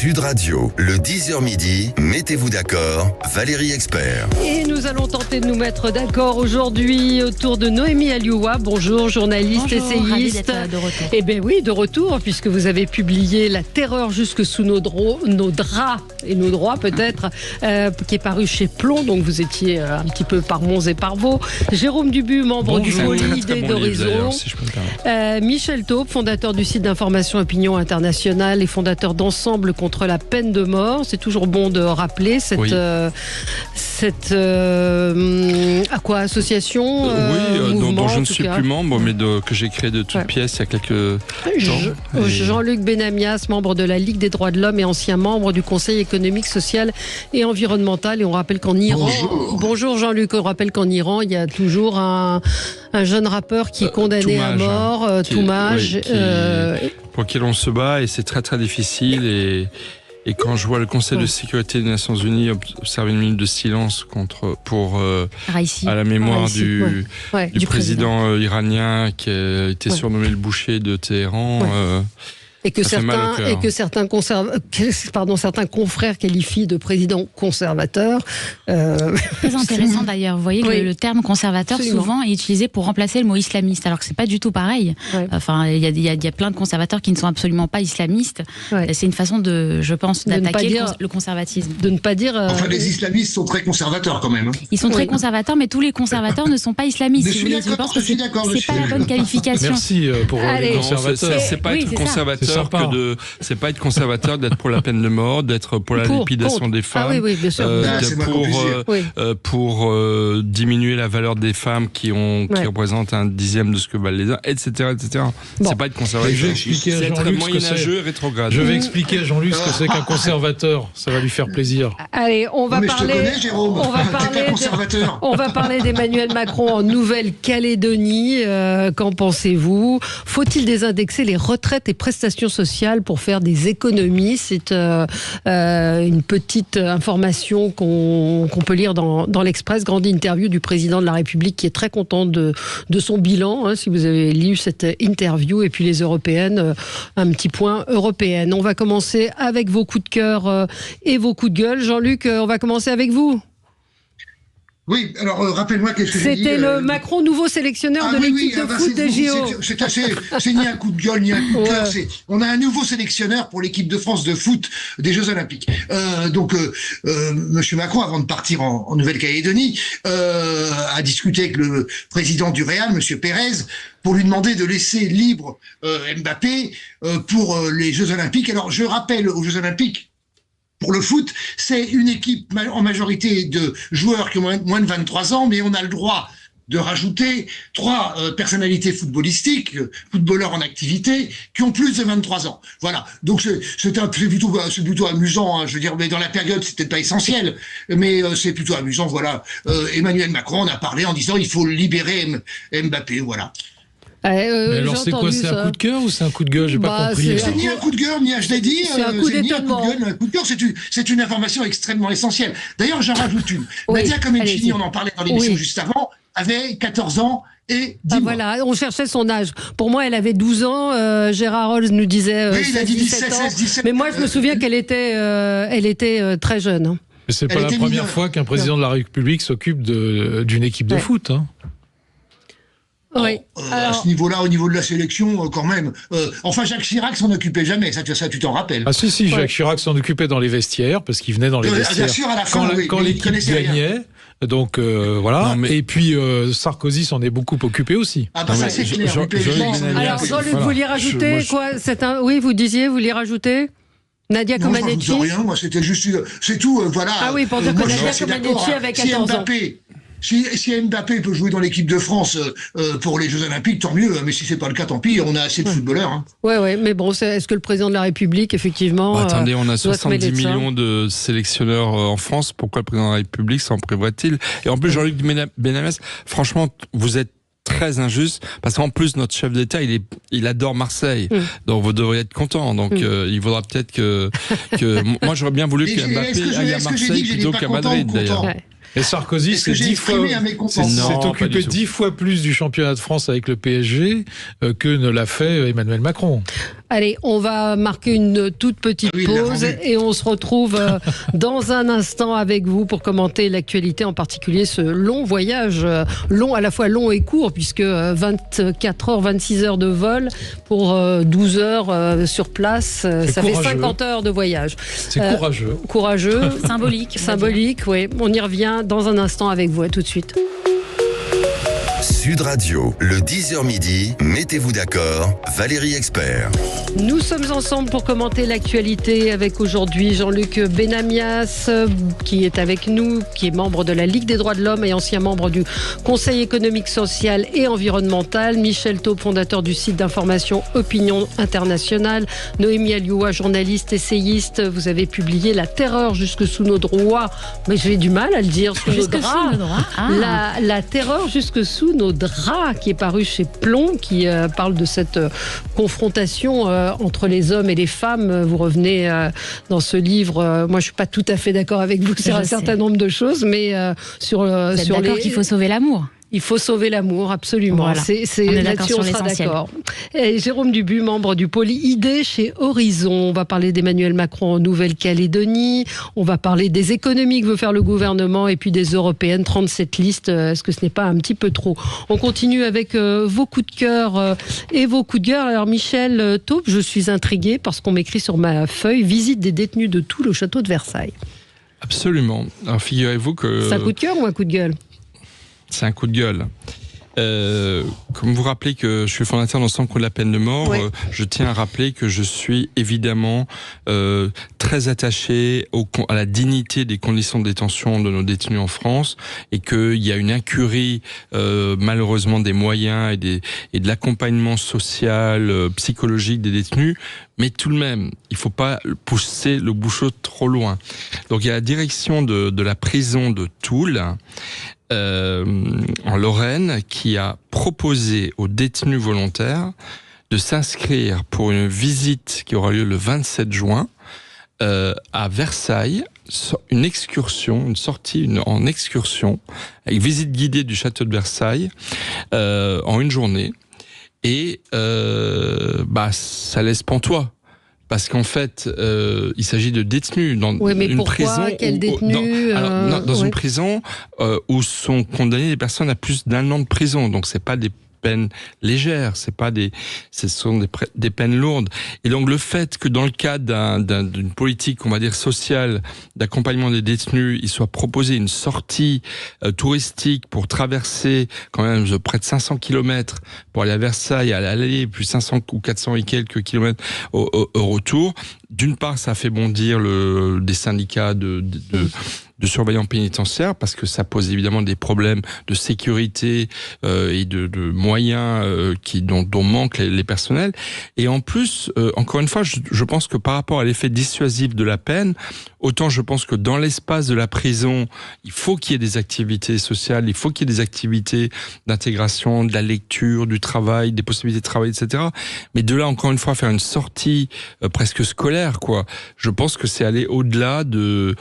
Sud Radio, le 10h midi, mettez-vous d'accord, Valérie Expert. Et nous allons tenter de nous mettre d'accord aujourd'hui autour de Noémie Alioua. Bonjour, journaliste, essayiste. De retour. Eh bien oui, de retour, puisque vous avez publié La terreur jusque sous nos draps et nos droits peut-être, qui est paru chez Plomb, donc vous étiez un petit peu par Mons et par Vaux. Jérôme Dubu, membre du pôle idée d'Horizon. Si je peux me permettre. Michel Taube, fondateur du site d'information Opinion Internationale et fondateur d'Ensemble contre la peine de mort. C'est toujours bon de rappeler cette association dont je ne suis plus membre, mais que j'ai créé de toutes pièces il y a quelques temps. Jean-Luc Benamias, membre de la Ligue des droits de l'homme et ancien membre du Conseil économique, social et environnemental. Et on rappelle qu'en Iran... Bonjour Jean-Luc, on rappelle qu'en Iran, il y a toujours un jeune rappeur qui est condamné à mort, Toumaj. Pour qui l'on se bat, et c'est très très difficile. Et quand je vois le Conseil de sécurité des Nations Unies observer une minute de silence à la mémoire du président iranien qui a été surnommé le boucher de Téhéran... Et que certains confrères qualifient de président conservateur. Très intéressant d'ailleurs. Vous voyez que le terme conservateur souvent est utilisé pour remplacer le mot islamiste, alors que c'est pas du tout pareil. Enfin, il y a plein de conservateurs qui ne sont absolument pas islamistes. C'est une façon je pense, d'attaquer le conservatisme. De ne pas dire. Enfin, les islamistes sont très conservateurs quand même. Ils sont très conservateurs, mais tous les conservateurs ne sont pas islamistes. Je pense que c'est pas la bonne qualification. Merci pour les conservateurs. C'est pas être conservateur c'est pas être conservateur d'être pour la peine de mort, d'être pour la lapidation des femmes, pour diminuer la valeur des femmes qui représentent un dixième de ce que valent les uns, etc. C'est pas être conservateur. C'est être moyenâgeux et rétrograde. Je vais expliquer à Jean-Luc ce que c'est qu'un conservateur. Ça va lui faire plaisir. Allez, on va parler. Je te connais, Jérôme. On va parler d'Emmanuel Macron en Nouvelle-Calédonie. Qu'en pensez-vous? Faut-il désindexer les retraites et prestations sociales pour faire des économies? C'est une petite information qu'on peut lire dans l'Express. Grande interview du président de la République qui est très content de son bilan, si vous avez lu cette interview. Et puis les européennes, un petit point européenne. On va commencer avec vos coups de cœur et vos coups de gueule. Jean-Luc, on va commencer avec vous. Oui, alors rappelle-moi qu'est-ce que j'ai dit. C'était le Macron, nouveau sélectionneur de l'équipe de foot des JO. C'est ni un coup de gueule, ni un coup de cœur. On a un nouveau sélectionneur pour l'équipe de France de foot des Jeux Olympiques. Monsieur Macron, avant de partir en Nouvelle-Calédonie, a discuté avec le président du Real, Monsieur Pérez, pour lui demander de laisser libre Mbappé pour les Jeux Olympiques. Alors, je rappelle aux Jeux Olympiques, pour le foot, c'est une équipe en majorité de joueurs qui ont moins de 23 ans, mais on a le droit de rajouter 3 personnalités footballistiques, footballeurs en activité, qui ont plus de 23 ans. Voilà. Donc c'est plutôt amusant, hein. Je veux dire, mais dans la période, c'était pas essentiel, mais c'est plutôt amusant. Voilà. Emmanuel Macron en a parlé en disant il faut libérer Mbappé. Voilà. Alors c'est quoi, c'est un coup de cœur ou c'est un coup de gueule? J'ai pas compris. C'est ni un coup de gueule, ni je l'ai dit, c'est un coup d'étonnement. Un coup de cœur, c'est une information extrêmement essentielle. D'ailleurs, j'en rajoute une. Nadia Comencini, on en parlait dans l'émission juste avant, avait 14 ans et 10 mois. Voilà, on cherchait son âge. Pour moi, elle avait 12 ans. Gérard Rolls nous disait 17 ans. 17, mais moi, je me souviens qu'elle était très jeune. Hein. Mais c'est pas la première fois qu'un président de la République s'occupe d'une équipe de foot. Hein. Oui. À ce niveau-là, au niveau de la sélection, quand même. Enfin, Jacques Chirac s'en occupait jamais, ça tu t'en rappelles. Ah si, Jacques Chirac s'en occupait dans les vestiaires, parce qu'il venait dans les vestiaires. Bien sûr, à la fin, quand l'équipe gagnait. Donc voilà. Et puis Sarkozy s'en est beaucoup occupé aussi. Ah bah ça c'est clair. Alors Jean-Luc, vous vouliez rajouter quoi? Oui, vous vouliez rajouter Nadia Comaneci. Non, rien. Moi, c'était juste, c'est tout. Voilà. Ah oui, pour dire que Nadia Comaneci avait 14 ans. Si Mbappé peut jouer dans l'équipe de France pour les Jeux Olympiques, tant mieux. Mais si c'est pas le cas, tant pis. On a assez de footballeurs. Hein. Ouais. Mais bon, est-ce que le président de la République, effectivement, attendez, on a 70 millions de sélectionneurs en France. Pourquoi le président de la République s'en prévoit-il? Et en plus, Jean-Luc Benamias, franchement, vous êtes très injuste, parce qu'en plus notre chef d'État il adore Marseille, donc vous devriez être content. Donc il faudra peut-être que moi j'aurais bien voulu que Mbappé aille à Marseille plutôt qu'à Madrid d'ailleurs. Et Sarkozy s'est occupé 10 fois plus du championnat de France avec le PSG que ne l'a fait Emmanuel Macron. Allez, on va marquer une toute petite pause et on se retrouve dans un instant avec vous pour commenter l'actualité, en particulier ce long voyage, long, à la fois long et court, puisque 24 heures, 26 heures de vol pour 12 heures sur place, ça fait 50 heures de voyage. C'est courageux. Courageux. Symbolique, oui. On y revient dans un instant avec vous. À tout de suite. Sud Radio, le 10h midi, mettez-vous d'accord, Valérie Expert. Nous sommes ensemble pour commenter l'actualité avec aujourd'hui Jean-Luc Benamias qui est avec nous, qui est membre de la Ligue des droits de l'homme et ancien membre du Conseil économique, social et environnemental. Michel Taube, fondateur du site d'information Opinion Internationale. Noémie Alioua, journaliste, essayiste. Vous avez publié La terreur jusque sous nos droits. Mais j'ai du mal à le dire, sous nos draps. La terreur jusque sous nos draps, qui est paru chez Plomb, qui parle de cette confrontation entre les hommes et les femmes. Vous revenez dans ce livre. Moi, je suis pas tout à fait d'accord avec vous sur un certain nombre de choses, mais sur d'accord qu'il faut sauver l'amour. Il faut sauver l'amour, absolument. Voilà. On est d'accord sur l'essentiel. Et Jérôme Dubu, membre du pôle ID chez Horizon. On va parler d'Emmanuel Macron en Nouvelle-Calédonie. On va parler des économies que veut faire le gouvernement et puis des européennes. 37 listes. Est-ce que ce n'est pas un petit peu trop? On continue avec vos coups de cœur et vos coups de gueule. Alors Michel Taube, je suis intriguée parce qu'on m'écrit sur ma feuille: visite des détenus de Toul au château de Versailles. Absolument. Alors figurez-vous que... C'est un coup de cœur ou un coup de gueule? C'est un coup de gueule. Comme vous rappelez que je suis fondateur d'Ensemble contre la peine de mort, ouais. Je tiens à rappeler que je suis évidemment très attaché à la dignité des conditions de détention de nos détenus en France, et qu'il y a une incurie malheureusement des moyens et de l'accompagnement social, psychologique des détenus. Mais tout de même, il ne faut pas pousser le bouchon trop loin. Donc il y a la direction de la prison de Toul, en Lorraine, qui a proposé aux détenus volontaires de s'inscrire pour une visite qui aura lieu le 27 juin à Versailles, une sortie en excursion, avec visite guidée du château de Versailles en une journée. Et ça laisse pantois. Parce qu'en fait, il s'agit de détenus dans une prison. Quel détenu dans une prison où sont condamnées des personnes à plus d'1 an de prison. Donc c'est pas des peines légères, ce sont des peines lourdes. Et donc le fait que dans le cadre d'une politique, on va dire sociale, d'accompagnement des détenus, il soit proposé une sortie touristique pour traverser quand même près de 500 kilomètres pour aller à Versailles, à l'aller, puis 500 ou 400 et quelques kilomètres au retour. D'une part, ça fait bondir des syndicats de surveillants pénitentiaires, parce que ça pose évidemment des problèmes de sécurité et de moyens dont manquent les personnels. Et en plus, encore une fois, je pense que par rapport à l'effet dissuasif de la peine, autant je pense que dans l'espace de la prison, il faut qu'il y ait des activités sociales, il faut qu'il y ait des activités d'intégration, de la lecture, du travail, des possibilités de travail, etc. Mais de là, encore une fois, faire une sortie presque scolaire, quoi. Je pense que c'est aller au-delà du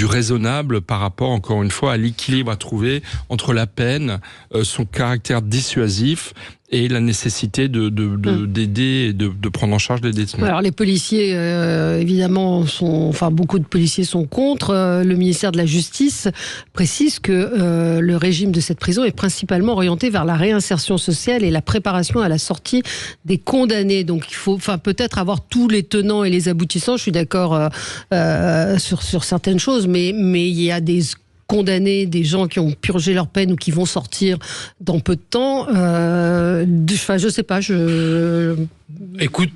raisonnable par rapport, encore une fois, à l'équilibre à trouver entre la peine, son caractère dissuasif et la nécessité d'aider et de prendre en charge les détenus. Alors les policiers, évidemment, beaucoup de policiers sont contre. Le ministère de la Justice précise que le régime de cette prison est principalement orienté vers la réinsertion sociale et la préparation à la sortie des condamnés. Donc il faut peut-être avoir tous les tenants et les aboutissants. Je suis d'accord sur certaines choses, mais il y a des condamnés, des gens qui ont purgé leur peine ou qui vont sortir dans peu de temps. Je sais pas. Écoute,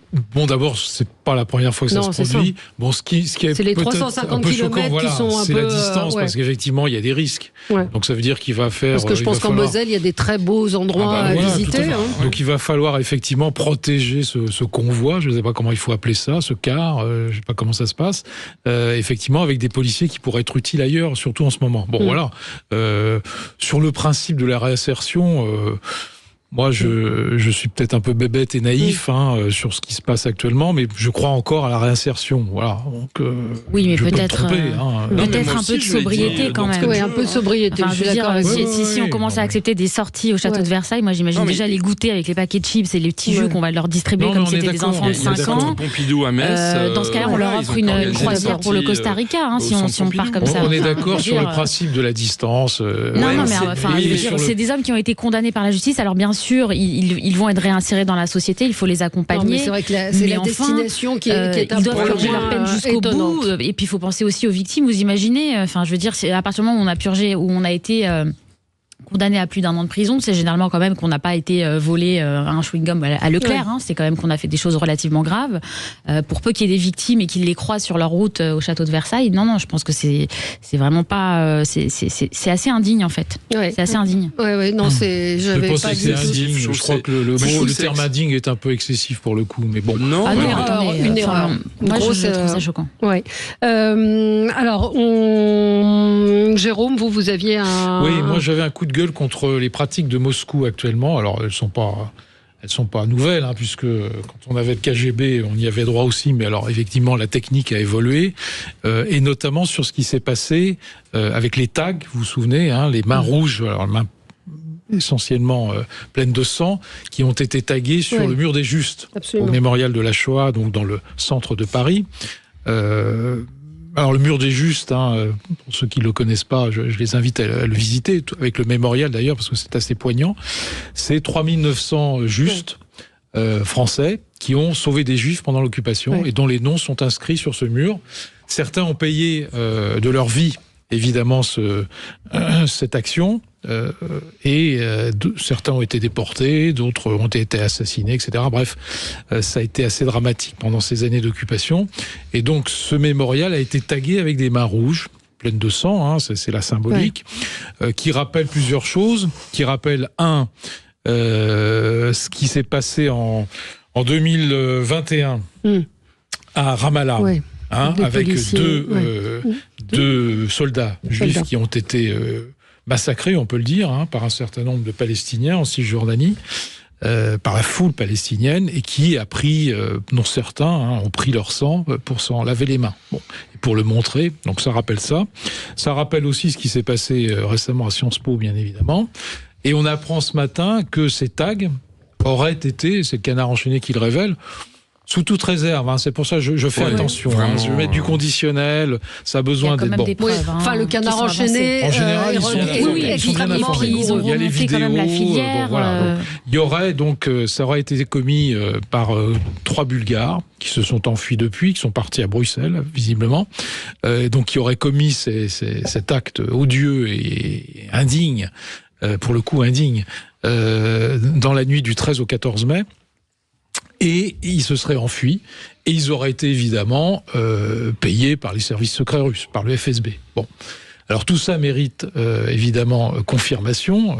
d'abord, c'est pas la première fois que ça se produit. Ça. Ce qui est c'est les peut-être 350 un peu choquant, qui sont un peu... c'est la distance, parce qu'effectivement, il y a des risques. Ouais. Donc ça veut dire qu'il va faire... Parce que je pense qu'en Moselle, il y a des très beaux endroits à visiter. Donc il va falloir effectivement protéger ce convoi, je ne sais pas comment il faut appeler ça, ce car, je ne sais pas comment ça se passe, effectivement avec des policiers qui pourraient être utiles ailleurs, surtout en ce moment. Voilà. Sur le principe de la réinsertion... Moi, je suis peut-être un peu bébête et naïf sur ce qui se passe actuellement, mais je crois encore à la réinsertion. Voilà. Donc, oui, mais peut-être un peu de sobriété quand même. Oui, un peu de sobriété. Enfin, je veux dire, si on commence à accepter des sorties au château de Versailles, moi j'imagine déjà les goûter avec les paquets de chips et les petits jeux qu'on va leur distribuer comme si c'était des enfants de 5 ans. Pompidou à Metz. Dans ce cas-là, on leur offre une croisière pour le Costa Rica, si on part comme ça. On est d'accord sur le principe de la distance. Non, mais c'est des hommes qui ont été condamnés par la justice. Alors bien sûr, ils vont être réinsérés dans la société, il faut les accompagner. Non, mais c'est vrai que c'est la destination qui est un ils doivent purger leur peine jusqu'au bout. Et puis il faut penser aussi aux victimes. Vous imaginez, enfin, je veux dire, à partir du moment où on a purgé, où on a été condamné à plus d'1 an de prison, c'est généralement quand même qu'on n'a pas été volé un chewing-gum à Leclerc. Ouais. C'est quand même qu'on a fait des choses relativement graves. Pour peu qu'il y ait des victimes et qu'ils les croisent sur leur route au château de Versailles, non, je pense que c'est vraiment pas... c'est assez indigne, en fait. Ouais. C'est assez indigne. Oui, non, j'avais pas dit c'est indigne. Je crois que le terme indigne est un peu excessif pour le coup, mais bon. Non, une erreur. Moi, je trouve ça choquant. Ouais. Alors, Jérôme, vous aviez un... Oui, moi j'avais un coup de gueule contre les pratiques de Moscou actuellement. Alors elles sont pas nouvelles, puisque quand on avait le KGB, on y avait droit aussi, mais alors effectivement la technique a évolué, et notamment sur ce qui s'est passé avec les tags, vous vous souvenez, les mains rouges, alors mains essentiellement pleines de sang, qui ont été taguées sur le mur des Justes, au mémorial de la Shoah, donc dans le centre de Paris. Alors le mur des Justes, pour ceux qui ne le connaissent pas, je les invite à le visiter, avec le mémorial d'ailleurs, parce que c'est assez poignant. C'est 3900 Justes français qui ont sauvé des Juifs pendant l'occupation et dont les noms sont inscrits sur ce mur. Certains ont payé de leur vie, évidemment, cette action. Certains ont été déportés, d'autres ont été assassinés, etc. Bref, ça a été assez dramatique pendant ces années d'occupation. Et donc, ce mémorial a été tagué avec des mains rouges, pleines de sang, c'est la symbolique, qui rappelle plusieurs choses, qui rappelle, ce qui s'est passé en 2021 à Ramallah, avec deux soldats juifs qui ont été... massacrés, on peut le dire, par un certain nombre de Palestiniens en Cisjordanie, par la foule palestinienne, et qui a pris, dont certains ont pris leur sang pour s'en laver les mains. Bon, et pour le montrer, donc ça rappelle ça. Ça rappelle aussi ce qui s'est passé récemment à Sciences Po, bien évidemment. Et on apprend ce matin que ces tags auraient été, c'est le Canard enchaîné qui le révèle, sous toute réserve, c'est pour ça que je fais attention. Je vais mettre du conditionnel, ça a besoin d'être bon. Enfin, le Canard enchaîné, en général, ils sont bien informés. Il y a les vidéos. Il y aurait donc, ça aurait été commis par 3 Bulgares qui se sont enfuis depuis, qui sont partis à Bruxelles, visiblement. Donc, qui auraient commis cet acte odieux et indigne, pour le coup indigne, dans la nuit du 13 au 14 mai. Et ils se seraient enfuis, et ils auraient été évidemment payés par les services secrets russes, par le FSB. Bon, alors tout ça mérite évidemment confirmation,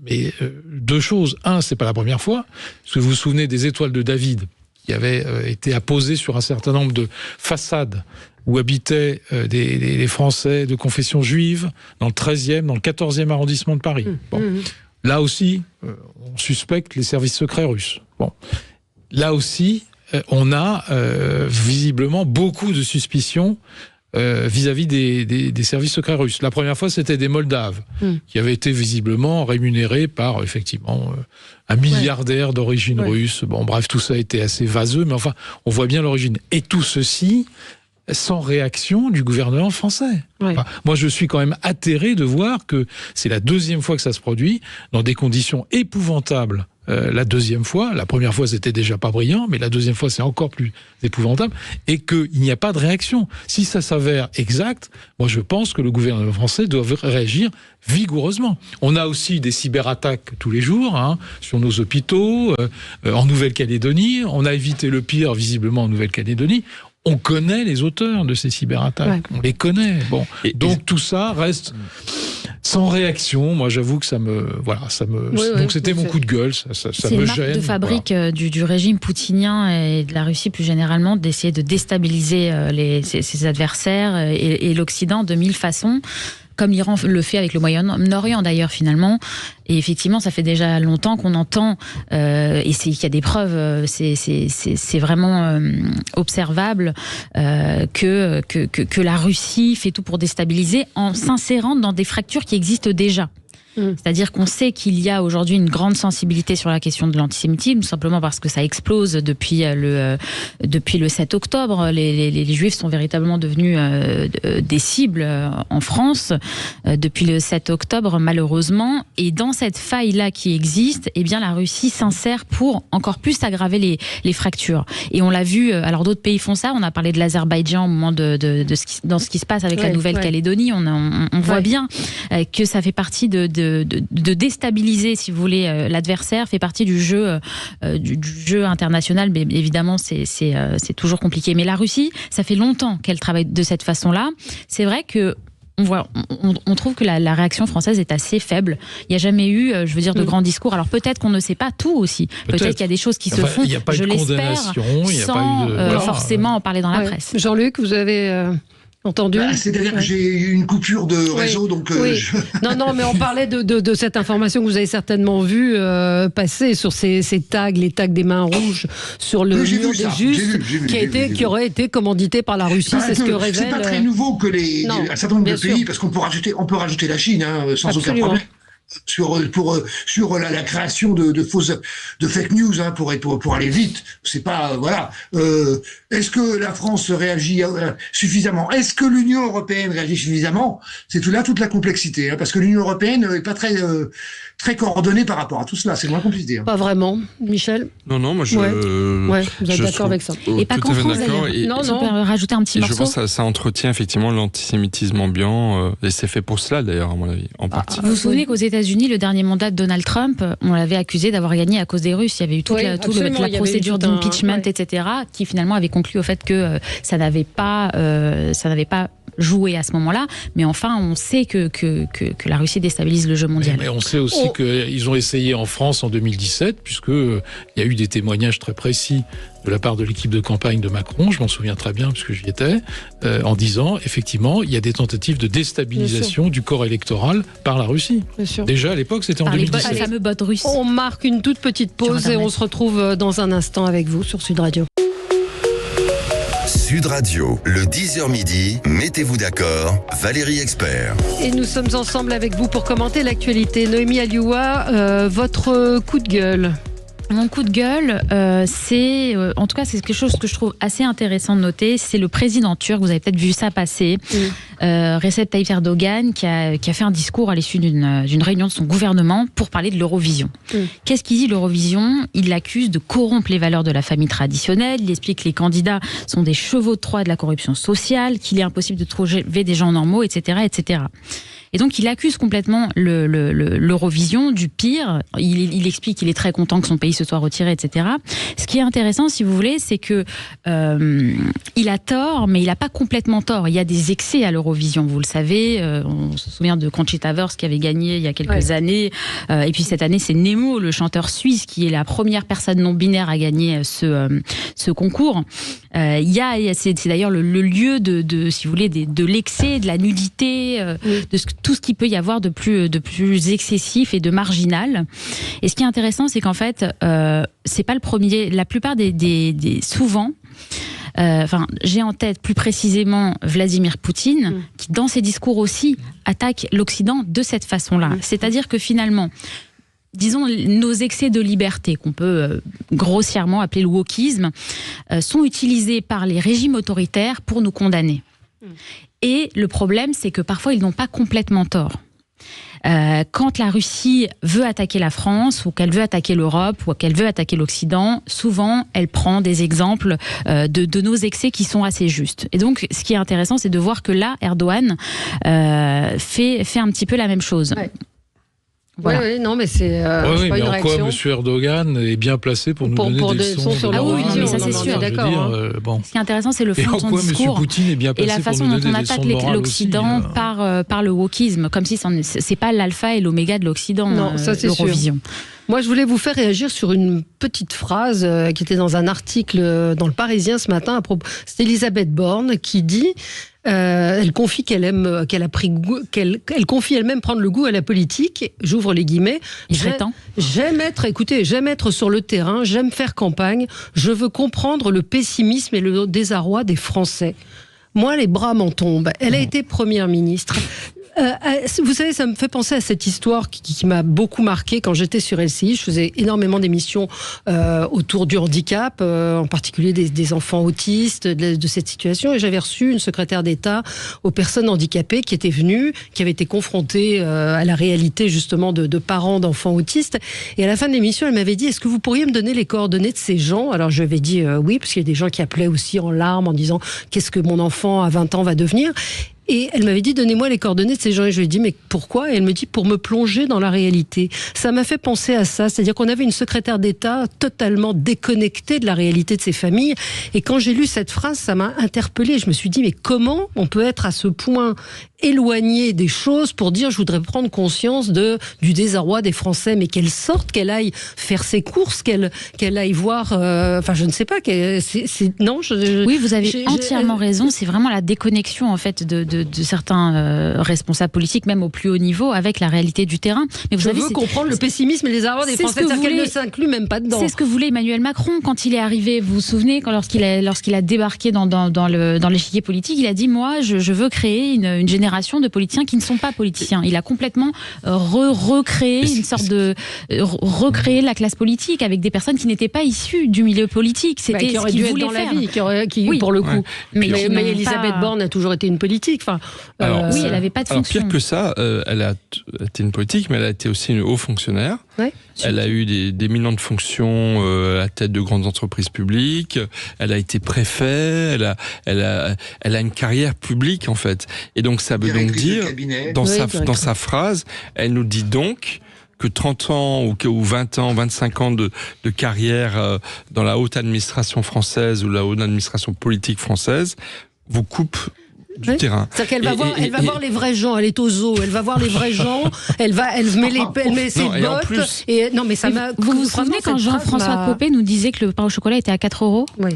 mais 2 choses. C'est pas la première fois, parce que vous vous souvenez des étoiles de David qui avaient été apposées sur un certain nombre de façades où habitaient des Français de confession juive, dans le 13e, dans le 14e arrondissement de Paris. Bon. Là aussi, on suspecte les services secrets russes. Bon, là aussi, on a visiblement beaucoup de suspicions vis-à-vis des services secrets russes. La première fois, c'était des Moldaves qui avaient été visiblement rémunérés par, effectivement, un milliardaire d'origine russe. Bon, bref, tout ça a été assez vaseux, mais enfin, on voit bien l'origine. Et tout ceci sans réaction du gouvernement français. Enfin, moi, je suis quand même atterré de voir que c'est la 2e fois que ça se produit, dans des conditions épouvantables. La 2e fois, la première fois c'était déjà pas brillant, mais la 2e fois c'est encore plus épouvantable, et qu'il n'y a pas de réaction. Si ça s'avère exact, moi je pense que le gouvernement français doit réagir vigoureusement. On a aussi des cyberattaques tous les jours, sur nos hôpitaux, en Nouvelle-Calédonie. On a évité le pire visiblement en Nouvelle-Calédonie. On connaît les auteurs de ces cyberattaques, on les connaît. Bon, donc tout ça reste sans réaction. Moi, j'avoue que ça me, donc c'était mon coup de gueule. Ça me gêne. C'est une marque de fabrique du régime poutinien et de la Russie plus généralement d'essayer de déstabiliser ses adversaires et l'Occident de 1000 façons. comme l'Iran le fait avec le Moyen-Orient d'ailleurs finalement. Et effectivement, ça fait déjà longtemps qu'on entend, et qu'il y a des preuves, c'est vraiment observable, que la Russie fait tout pour déstabiliser en s'insérant dans des fractures qui existent déjà. C'est-à-dire qu'on sait qu'il y a aujourd'hui une grande sensibilité sur la question de l'antisémitisme, simplement parce que ça explose depuis le 7 octobre. Les Juifs sont véritablement devenus des cibles en France depuis le 7 octobre, malheureusement. Et dans cette faille-là qui existe, eh bien, la Russie s'insère pour encore plus aggraver les fractures. Et on l'a vu, alors d'autres pays font ça, on a parlé de l'Azerbaïdjan au moment dans ce qui se passe avec la Nouvelle-Calédonie, on voit bien que ça fait partie de déstabiliser, si vous voulez, l'adversaire, fait partie du jeu international. Mais évidemment, c'est toujours compliqué. Mais la Russie, ça fait longtemps qu'elle travaille de cette façon-là. C'est vrai que on trouve que la réaction française est assez faible. Il n'y a jamais eu, de grands discours. Alors peut-être qu'on ne sait pas tout aussi. Peut-être qu'il y a des choses qui se font, je l'espère, sans forcément en parler dans la presse. Jean-Luc, vous avez... entendu. C'est-à-dire que j'ai eu une coupure de réseau, donc... Non, mais on parlait de cette information que vous avez certainement vue passer sur ces tags, les tags des mains rouges sur le mur des Justes, qui aurait été commandité par la Russie, c'est ce que révèle... C'est pas très nouveau que un certain nombre de pays, parce qu'on peut rajouter la Chine, sans aucun problème. Sur la création de fake news, pour aller vite. C'est pas, voilà. Est-ce que la France réagit suffisamment? Est-ce que l'Union européenne réagit suffisamment? C'est toute la complexité, parce que l'Union européenne n'est pas très coordonnée par rapport à tout cela. C'est moins compliqué. Pas vraiment, Michel. Non, moi vous êtes d'accord avec ça. Et pas qu'en France. Non, on peut rajouter un petit morceau. Je pense que ça entretient effectivement l'antisémitisme ambiant, et c'est fait pour cela d'ailleurs, à mon avis, en partie. Vous vous souvenez qu'aux États-Unis, le dernier mandat de Donald Trump, on l'avait accusé d'avoir gagné à cause des Russes. Il y avait eu toute la procédure d'impeachment, etc., qui finalement avait conclu au fait que ça n'avait pas joué à ce moment-là. Mais enfin, on sait que la Russie déstabilise le jeu mondial. Mais on sait aussi qu'ils ont essayé en France en 2017, puisqu'il y a eu des témoignages très précis de la part de l'équipe de campagne de Macron, je m'en souviens très bien puisque j'y étais, en disant effectivement il y a des tentatives de déstabilisation du corps électoral par la Russie. Déjà à l'époque c'était en 2017. Les fameux bots russes. On marque une toute petite pause et on se retrouve dans un instant avec vous sur Sud Radio. Sud Radio, le 10h midi, mettez-vous d'accord, Valérie Expert. Et nous sommes ensemble avec vous pour commenter l'actualité. Noémie Alioua, votre coup de gueule. Mon coup de gueule, en tout cas, c'est quelque chose que je trouve assez intéressant de noter. C'est le président turc, vous avez peut-être vu ça passer, Recep Tayyip Erdogan, qui a fait un discours à l'issue d'une réunion de son gouvernement pour parler de l'Eurovision. Qu'est-ce qu'il dit, l'Eurovision? Il l'accuse de corrompre les valeurs de la famille traditionnelle. Il explique que les candidats sont des chevaux de Troie de la corruption sociale, qu'il est impossible de trouver des gens normaux, etc., etc. Et donc, il accuse complètement l'Eurovision du pire. Il explique qu'il est très content que son pays se soit retiré, etc. Ce qui est intéressant, si vous voulez, c'est que il a tort, mais il n'a pas complètement tort. Il y a des excès à l'Eurovision, vous le savez. On se souvient de Conchita Wurst qui avait gagné il y a quelques années. Et puis cette année, c'est Nemo, le chanteur suisse, qui est la première personne non binaire à gagner ce concours. C'est d'ailleurs le lieu si vous voulez, de l'excès, de la nudité, de tout ce qu'il peut y avoir de plus excessif et de marginal. Et ce qui est intéressant, c'est qu'en fait, c'est pas le premier. La plupart souvent, j'ai en tête plus précisément Vladimir Poutine, qui dans ses discours aussi attaque l'Occident de cette façon-là. C'est-à-dire que finalement, disons, nos excès de liberté, qu'on peut grossièrement appeler le wokisme, sont utilisés par les régimes autoritaires pour nous condamner. Et le problème, c'est que parfois, ils n'ont pas complètement tort. Quand la Russie veut attaquer la France, ou qu'elle veut attaquer l'Europe, ou qu'elle veut attaquer l'Occident, souvent, elle prend des exemples de nos excès qui sont assez justes. Et donc, ce qui est intéressant, c'est de voir que là, Erdogan fait un petit peu la même chose. Voilà. Oui, non, mais c'est pas une réaction. En quoi M. Erdogan est bien placé pour nous donner des leçons sur l'Eurovision? Mais ça, c'est sûr. D'accord. Ce qui est intéressant, c'est le fond de son discours et la façon dont on attaque l'Occident par le wokisme, comme si c'est pas l'alpha et l'oméga de l'Occident, non, ça, c'est l'Eurovision. Sûr. Moi, je voulais vous faire réagir sur une petite phrase qui était dans un article dans Le Parisien ce matin. C'est Elisabeth Borne qui dit... elle confie qu'elle confie elle-même prendre le goût à la politique. J'ouvre les guillemets. J'aime être sur le terrain, j'aime faire campagne. Je veux comprendre le pessimisme et le désarroi des Français. Moi, les bras m'en tombent. Elle a été première ministre. Vous savez, ça me fait penser à cette histoire qui m'a beaucoup marqué quand j'étais sur LCI. Je faisais énormément d'émissions autour du handicap, en particulier des enfants autistes, de cette situation. Et j'avais reçu une secrétaire d'État aux personnes handicapées qui était venue, qui avait été confrontée à la réalité justement de parents d'enfants autistes. Et à la fin de l'émission, elle m'avait dit: est-ce que vous pourriez me donner les coordonnées de ces gens? Alors je lui avais dit oui, parce qu'il y a des gens qui appelaient aussi en larmes en disant: qu'est-ce que mon enfant à 20 ans va devenir? Et elle m'avait dit: donnez-moi les coordonnées de ces gens. Et je lui ai dit: mais pourquoi? Et elle me dit: pour me plonger dans la réalité. Ça m'a fait penser à ça. C'est-à-dire qu'on avait une secrétaire d'État totalement déconnectée de la réalité de ces familles. Et quand j'ai lu cette phrase, ça m'a interpellée. Je me suis dit: mais comment on peut être à ce point éloigné des choses pour dire: je voudrais prendre conscience du désarroi des Français? Mais qu'elle sorte, qu'elle aille faire ses courses, qu'elle aille voir... Enfin, je ne sais pas. Oui, vous avez entièrement raison. C'est vraiment la déconnexion, en fait, de certains responsables politiques, même au plus haut niveau, avec la réalité du terrain. Mais je veux comprendre le pessimisme et les désarroi des Français. C'est-à-dire qu'elle ne s'inclut même pas dedans. C'est ce que voulait Emmanuel Macron quand il est arrivé. Vous vous souvenez, lorsqu'il a débarqué dans l'échiquier politique, il a dit: moi, je veux créer une génération de politiciens qui ne sont pas politiciens. Il a complètement recréé recréé la classe politique avec des personnes qui n'étaient pas issues du milieu politique. C'était ce qu'il voulait faire. Oui, pour le coup. Ouais. Mais Elisabeth Borne a toujours été une politique. Enfin, oui, elle n'avait pas de fonction. Pire que ça, elle a été une politique, mais elle a été aussi une haut fonctionnaire. Ouais. Elle a eu des millions de fonctions à la tête de grandes entreprises publiques. Elle a été préfet. Elle a une carrière publique, en fait. Et donc, ça veut donc dire, dans sa phrase, elle nous dit donc que 30 ans ou 20 ans, 25 ans de carrière dans la haute administration française ou la haute administration politique française vous coupe du terrain. C'est-à-dire qu'elle va voir les vrais gens. Elle est au zoo. Elle va voir les vrais gens. Elle met ses bottes. Non, mais ça m'a. Vous vous souvenez quand Jean-François Copé nous disait que le pain au chocolat était à 4 €? Oui.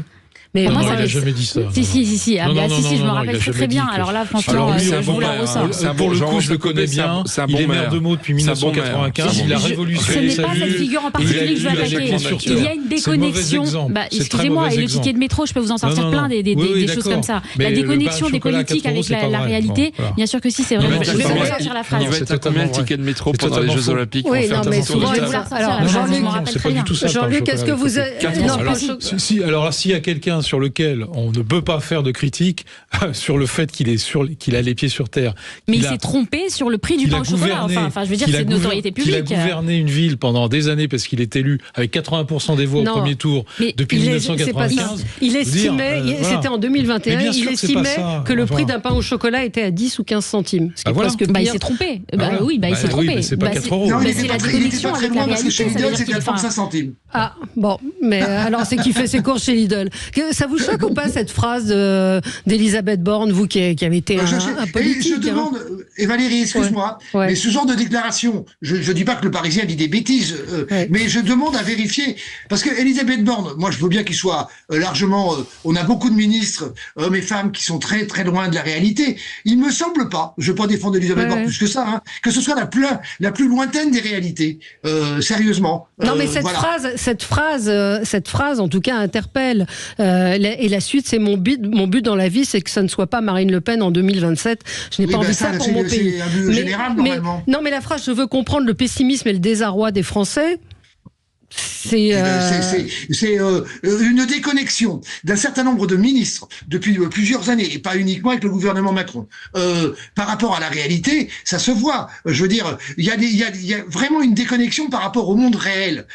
Mais non, il n'a jamais dit ça. Si, je me rappelle très bien. Alors là, franchement, je vous la ressors. Pour le coup, je le connais bien. Il est maire de Meaux depuis 1995. Il a révolutionné sa ville. Ce n'est pas cette figure en particulier que je veux attaquer. Il y a une déconnexion. Excusez-moi, et le ticket de métro, je peux vous en sortir plein des choses comme ça. La déconnexion des politiques avec la réalité, bien sûr que si, c'est vrai. Je vais vous sortir la phrase. Il va être à combien le ticket de métro pendant les Jeux Olympiques? Oui, non, mais souvent, alors Jean-Luc, est-ce que vous êtes... Alors là, s'il y a quelqu'un sur lequel on ne peut pas faire de critique sur le fait qu'il a les pieds sur terre. Mais il s'est trompé sur le prix du pain au chocolat. Enfin, je veux dire, c'est de notoriété publique. Il a gouverné une ville pendant des années parce qu'il est élu avec 80% des voix au premier tour depuis 1995. Il estimait, c'était en 2021, il estimait que le prix d'un pain au chocolat était à 10 ou 15 centimes. Il s'est trompé. Oui, il s'est trompé. C'est pas 4 €. Non, c'est la déconnexion avec la réalité. Chez Lidl, c'était à 35 centimes. Ah, bon, mais alors c'est qu'il fait ses courses chez Lidl. Ça vous choque ou pas cette phrase d'Elisabeth Borne, vous qui avez été un politique? Je demande, et Valérie, excuse-moi, mais ce genre de déclaration, je dis pas que le Parisien dit des bêtises, mais je demande à vérifier, parce que Elisabeth Borne, moi je veux bien qu'il soit largement, on a beaucoup de ministres, hommes et femmes, qui sont très très loin de la réalité. Il me semble pas, je veux pas défendre Elisabeth Borne plus que ça, que ce soit la plus lointaine des réalités, sérieusement. Non, mais cette phrase, en tout cas, interpelle. Et la suite, c'est mon but dans la vie, c'est que ça ne soit pas Marine Le Pen en 2027. Je n'ai pas envie de ça pour mon pays. C'est un but général, normalement. Non, mais la phrase, je veux comprendre le pessimisme et le désarroi des Français. C'est une déconnexion d'un certain nombre de ministres depuis plusieurs années, et pas uniquement avec le gouvernement Macron. Par rapport à la réalité, ça se voit. Je veux dire, il y a vraiment une déconnexion par rapport au monde réel.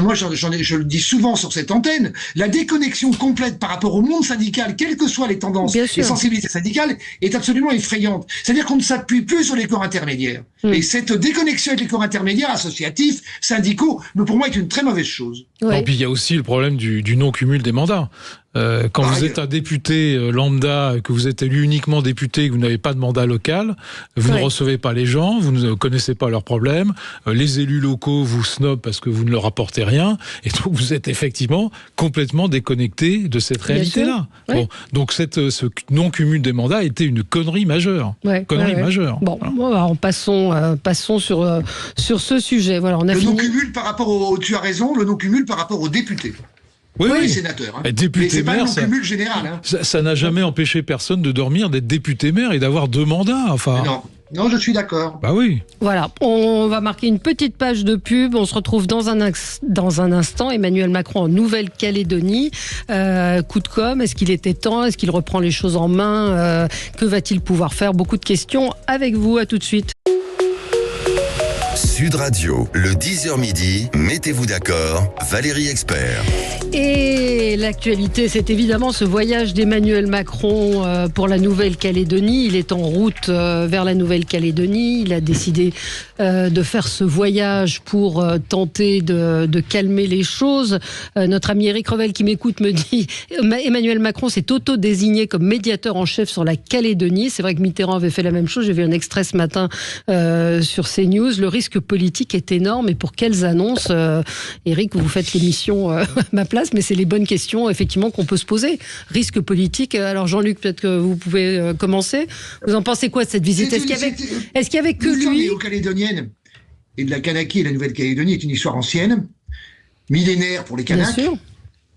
Moi, je le dis souvent sur cette antenne, la déconnexion complète par rapport au monde syndical, quelles que soient les tendances et sensibilités syndicales, est absolument effrayante. C'est-à-dire qu'on ne s'appuie plus sur les corps intermédiaires. Et cette déconnexion avec les corps intermédiaires, associatifs, syndicaux, pour moi, est une très mauvaise chose. Et puis il y a aussi le problème du non-cumul des mandats. Quand vous êtes un député lambda, que vous êtes élu uniquement député, que vous n'avez pas de mandat local, vous ne recevez pas les gens, vous ne connaissez pas leurs problèmes, les élus locaux vous snobent parce que vous ne leur apportez rien, et donc vous êtes effectivement complètement déconnecté de cette réalité-là. Bon, donc ce non-cumul des mandats était une connerie majeure. Majeure. Bon, alors passons sur ce sujet. Voilà, on a non-cumul par rapport tu as raison, le non-cumul par rapport aux députés. Oui, les sénateurs. Hein. Député mais c'est maire, pas le cumul général. Hein. Ça n'a jamais empêché personne de dormir, d'être député maire et d'avoir 2 mandats. Enfin. Non, je suis d'accord. Bah oui. Voilà, on va marquer une petite page de pub. On se retrouve dans un instant. Emmanuel Macron en Nouvelle-Calédonie. Coup de com', est-ce qu'il était temps? Est-ce qu'il reprend les choses en main? Que va-t-il pouvoir faire? Beaucoup de questions avec vous. À tout de suite. Sud Radio, le 10h midi, mettez-vous d'accord, Valérie Expert. Et l'actualité, c'est évidemment ce voyage d'Emmanuel Macron pour la Nouvelle-Calédonie. Il est en route vers la Nouvelle-Calédonie. Il a décidé de faire ce voyage pour tenter de calmer les choses. Notre ami Éric Revel qui m'écoute me dit Emmanuel Macron s'est auto-désigné comme médiateur en chef sur la Calédonie. C'est vrai que Mitterrand avait fait la même chose. J'ai vu un extrait ce matin sur CNews. Le risque politique est énorme. Et pour quelles annonces Éric, vous faites l'émission à ma place, mais c'est les bonnes questions effectivement qu'on peut se poser. Risque politique. Alors Jean-Luc, peut-être que vous pouvez commencer. Vous en pensez quoi de cette visite? Est-ce qu'il y avait que lui? Néo-calédonienne et de la Kanaki et la Nouvelle-Calédonie est une histoire ancienne, millénaire pour les Kanaks,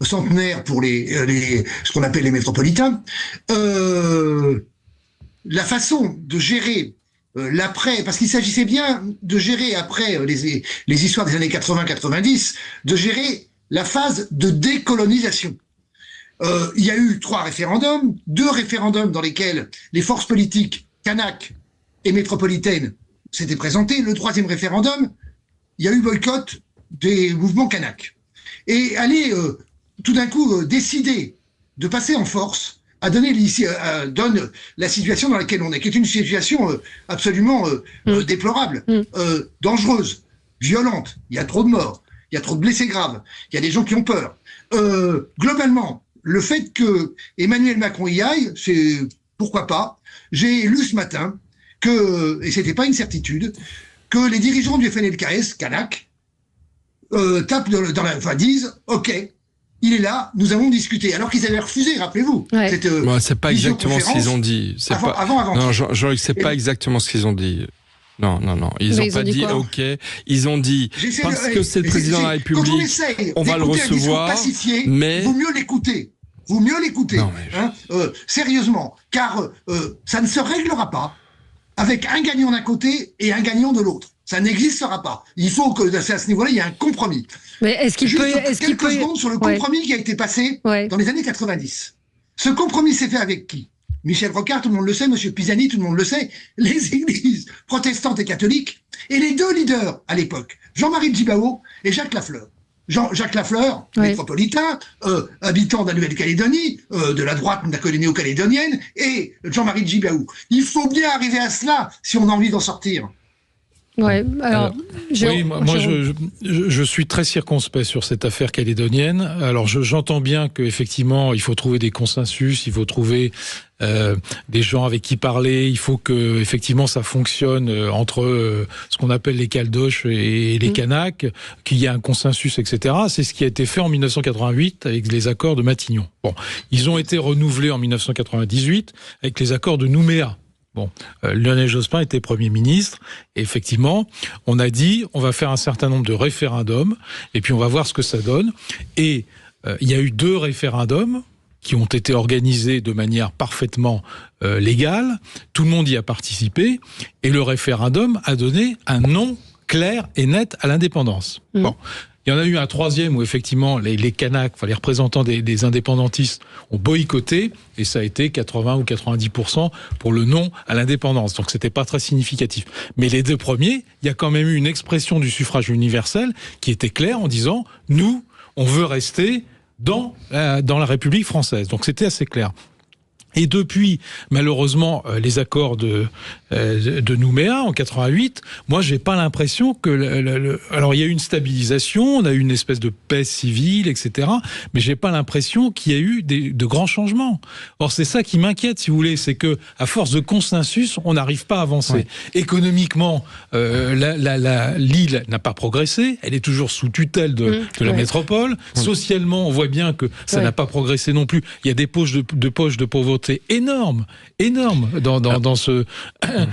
centenaire pour ce qu'on appelle les métropolitains. La façon de gérer l'après, parce qu'il s'agissait bien de gérer après les histoires des années 80-90, de gérer la phase de décolonisation. Il y a eu 3 référendums, 2 référendums dans lesquels les forces politiques kanak et métropolitaines s'étaient présentées. Le 3e référendum, il y a eu boycott des mouvements kanak. Et aller tout d'un coup décider de passer en force donne la situation dans laquelle on est, qui est une situation absolument déplorable, dangereuse, violente. Il y a trop de morts. Il y a trop de blessés graves, il y a des gens qui ont peur. Globalement, le fait que Emmanuel Macron y aille, c'est pourquoi pas. J'ai lu ce matin et c'était pas une certitude, que les dirigeants du FNLKS, Kanak, disent « Ok, il est là, nous avons discuté ». Alors qu'ils avaient refusé, rappelez-vous. C'est pas exactement ce qu'ils ont dit. Non, Jean-Luc, c'est pas exactement ce qu'ils ont dit. Non. Ils n'ont pas dit OK. Ils ont dit parce que c'est le président de la République, on va le recevoir. Mais vaut mieux l'écouter. Sérieusement, car ça ne se réglera pas avec un gagnant d'un côté et un gagnant de l'autre. Ça n'existera pas. Il faut que, à ce niveau-là, il y ait un compromis. Mais est-ce qu'il peut... Quelques secondes sur le compromis qui a été passé dans les années 90. Ce compromis s'est fait avec qui? Michel Rocard, tout le monde le sait, Monsieur Pisani, tout le monde le sait, les églises protestantes et catholiques, et les 2 leaders à l'époque, Jean-Marie Djibao et Jacques Lafleur. Jacques Lafleur, métropolitain, habitant de la Nouvelle-Calédonie, de la droite néo-calédonienne, et Jean-Marie Djibao. Il faut bien arriver à cela si on a envie d'en sortir. Je suis très circonspect sur cette affaire calédonienne. Alors j'entends bien qu'effectivement il faut trouver des consensus, il faut trouver des gens avec qui parler, il faut que effectivement ça fonctionne entre ce qu'on appelle les Caldoches et les Kanaks, qu'il y ait un consensus, etc. C'est ce qui a été fait en 1988 avec les accords de Matignon. Bon, ils ont été renouvelés en 1998 avec les accords de Nouméa. Bon, Lionel Jospin était Premier ministre, et effectivement, on a dit, on va faire un certain nombre de référendums, et puis on va voir ce que ça donne. Et il y a eu 2 référendums qui ont été organisés de manière parfaitement légale, tout le monde y a participé, et le référendum a donné un non clair et net à l'indépendance. Bon. Il y en a eu un 3e où effectivement les Kanaks, les représentants des indépendantistes ont boycotté, et ça a été 80 ou 90% pour le non à l'indépendance. Donc c'était pas très significatif. Mais les 2 premiers, il y a quand même eu une expression du suffrage universel qui était claire en disant « nous, on veut rester dans la République française ». Donc c'était assez clair. Et depuis, malheureusement, les accords de Nouméa en 88, moi, j'ai pas l'impression que... Alors, il y a eu une stabilisation, on a eu une espèce de paix civile, etc. Mais j'ai pas l'impression qu'il y a eu de grands changements. Or, c'est ça qui m'inquiète, si vous voulez, c'est que à force de consensus, on n'arrive pas à avancer. Ouais. Économiquement, l'île n'a pas progressé, elle est toujours sous tutelle de la métropole. Socialement, on voit bien que ça n'a pas progressé non plus. Il y a des poches de pauvreté énorme dans ce...